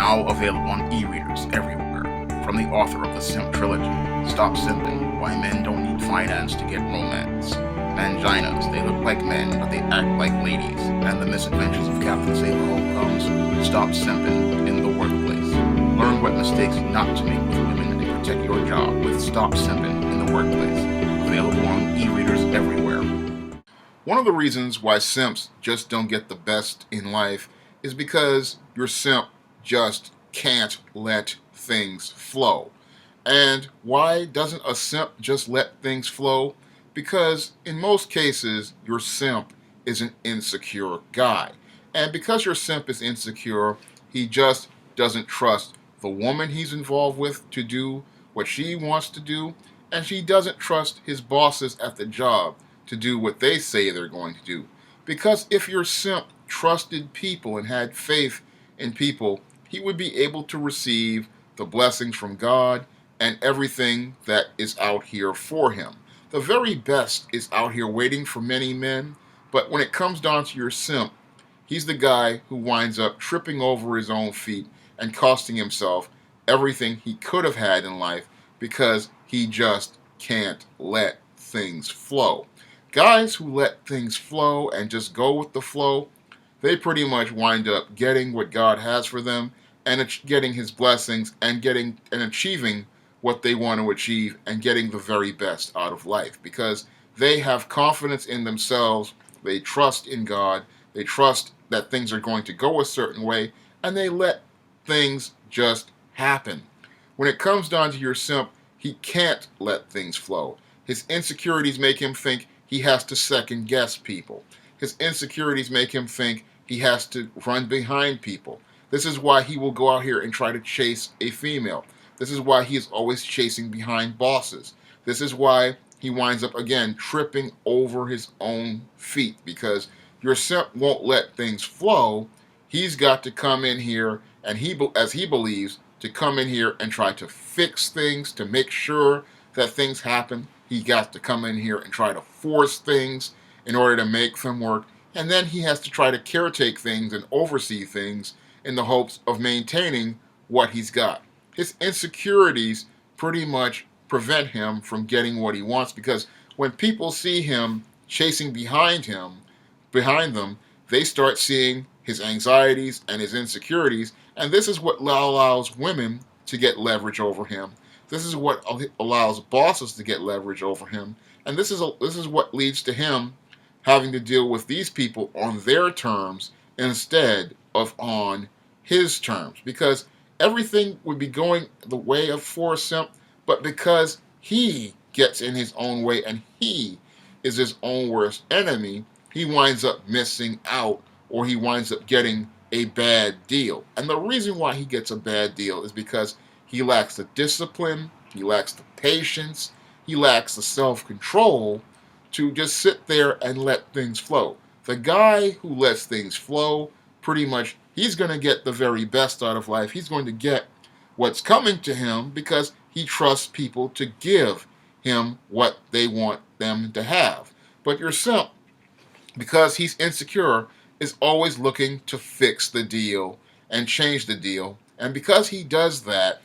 now available on e-readers everywhere. From the author of the Simp trilogy, Stop Simping, Why Men Don't Need Finance to Get Romance, Manginas, They Look Like Men But They Act Like Ladies, and The Misadventures of Captain Sailor Holcomb's Stop Simping in the Workplace. Learn what mistakes not to make with women and protect your job with Stop Simping in the Workplace. Available on e-readers everywhere. One of the reasons why simps just don't get the best in life is because your simp just can't let things flow. And why doesn't a simp just let things flow? Because in most cases, your simp is an insecure guy. And because your simp is insecure, he just doesn't trust the woman he's involved with to do what she wants to do, and she doesn't trust his bosses at the job to do what they say they're going to do. Because if your simp trusted people and had faith in people, he would be able to receive the blessings from God and everything that is out here for him. The very best is out here waiting for many men, but when it comes down to your simp, he's the guy who winds up tripping over his own feet and costing himself everything he could have had in life because he just can't let things flow. Guys who let things flow and just go with the flow, they pretty much wind up getting what God has for them and getting his blessings and getting and achieving what they want to achieve and getting the very best out of life because they have confidence in themselves, they trust in God, they trust that things are going to go a certain way, and they let things just happen. When it comes down to your simp, he can't let things flow. His insecurities make him think he has to second guess people. His insecurities make him think he has to run behind people. This is why he will go out here and try to chase a female. This is why he is always chasing behind bosses. This is why he winds up, again, tripping over his own feet because your simp won't let things flow. He's got to come in here and as he believes, to come in here and try to fix things, to make sure that things happen. He got to come in here and try to force things in order to make them work. And then he has to try to caretake things and oversee things in the hopes of maintaining what he's got. His insecurities pretty much prevent him from getting what he wants because when people see him chasing behind them, they start seeing his anxieties and his insecurities, and this is what allows women to get leverage over him. This is what allows bosses to get leverage over him, and this is what leads to him having to deal with these people on their terms instead of on his terms, because everything would be going the way of for simp, but because he gets in his own way and he is his own worst enemy, he winds up missing out or he winds up getting a bad deal. And the reason why he gets a bad deal is because he lacks the discipline, he lacks the patience, he lacks the self-control to just sit there and let things flow. The guy who lets things flow, pretty much, he's going to get the very best out of life. He's going to get what's coming to him because he trusts people to give him what they want them to have. But your simp, because he's insecure, is always looking to fix the deal and change the deal. And because he does that,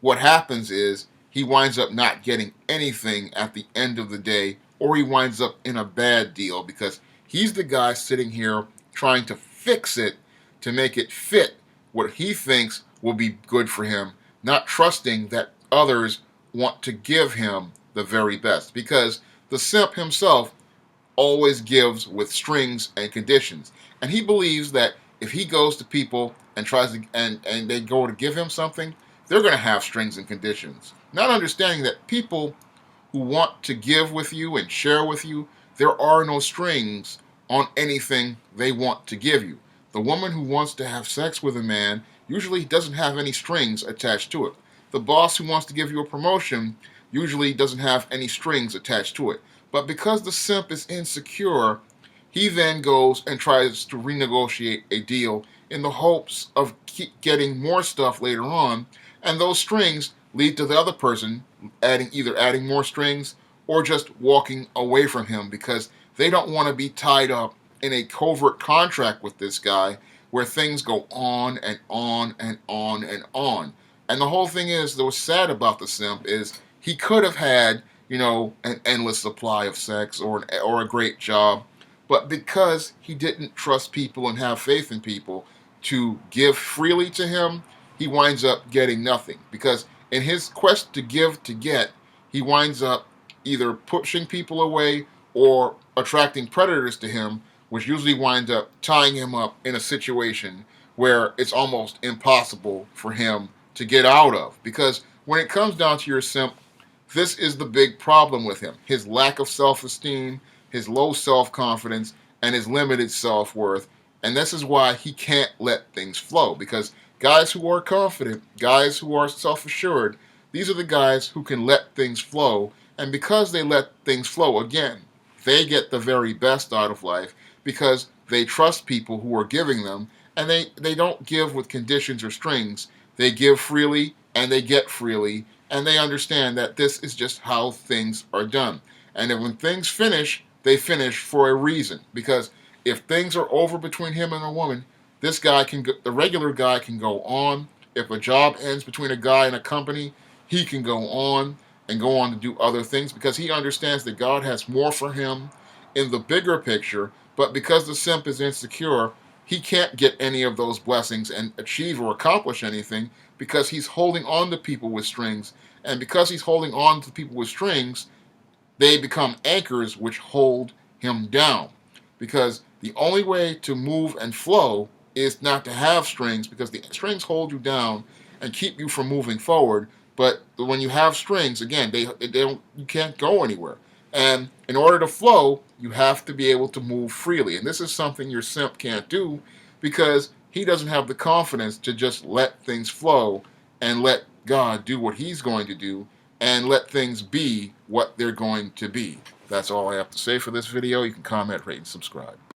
what happens is he winds up not getting anything at the end of the day, or he winds up in a bad deal because he's the guy sitting here trying to fix it to make it fit what he thinks will be good for him, not trusting that others want to give him the very best. Because the simp himself always gives with strings and conditions. And he believes that if he goes to people and tries to and they go to give him something, they're going to have strings and conditions. Not understanding that people who want to give with you and share with you, there are no strings on anything they want to give you. The woman who wants to have sex with a man usually doesn't have any strings attached to it. The boss who wants to give you a promotion usually doesn't have any strings attached to it. But because the simp is insecure, he then goes and tries to renegotiate a deal in the hopes of getting more stuff later on, and those strings lead to the other person either adding more strings or just walking away from him because they don't want to be tied up in a covert contract with this guy where things go on and on and on and on. And the whole thing is, that was sad about the simp is he could have had, an endless supply of sex or a great job, but because he didn't trust people and have faith in people to give freely to him, he winds up getting nothing. Because in his quest to give to get, he winds up either pushing people away or attracting predators to him, which usually winds up tying him up in a situation where it's almost impossible for him to get out of. Because when it comes down to your simp, this is the big problem with him: his lack of self-esteem, his low self-confidence, and his limited self-worth. And this is why he can't let things flow. Because guys who are confident, guys who are self-assured, these are the guys who can let things flow. And because they let things flow, again, they get the very best out of life because they trust people who are giving them, and they don't give with conditions or strings. They give freely and they get freely, and they understand that this is just how things are done. And then when things finish, they finish for a reason. Because if things are over between him and a woman, the regular guy can go on. If a job ends between a guy and a company, he can go on and go on to do other things because he understands that God has more for him in the bigger picture. But because the simp is insecure, he can't get any of those blessings and achieve or accomplish anything because he's holding on to people with strings. And because he's holding on to people with strings, they become anchors which hold him down. Because the only way to move and flow is not to have strings, because the strings hold you down and keep you from moving forward. But when you have strings, again, they don't, you can't go anywhere. And in order to flow, you have to be able to move freely. And this is something your simp can't do because he doesn't have the confidence to just let things flow and let God do what he's going to do and let things be what they're going to be. That's all I have to say for this video. You can comment, rate, and subscribe.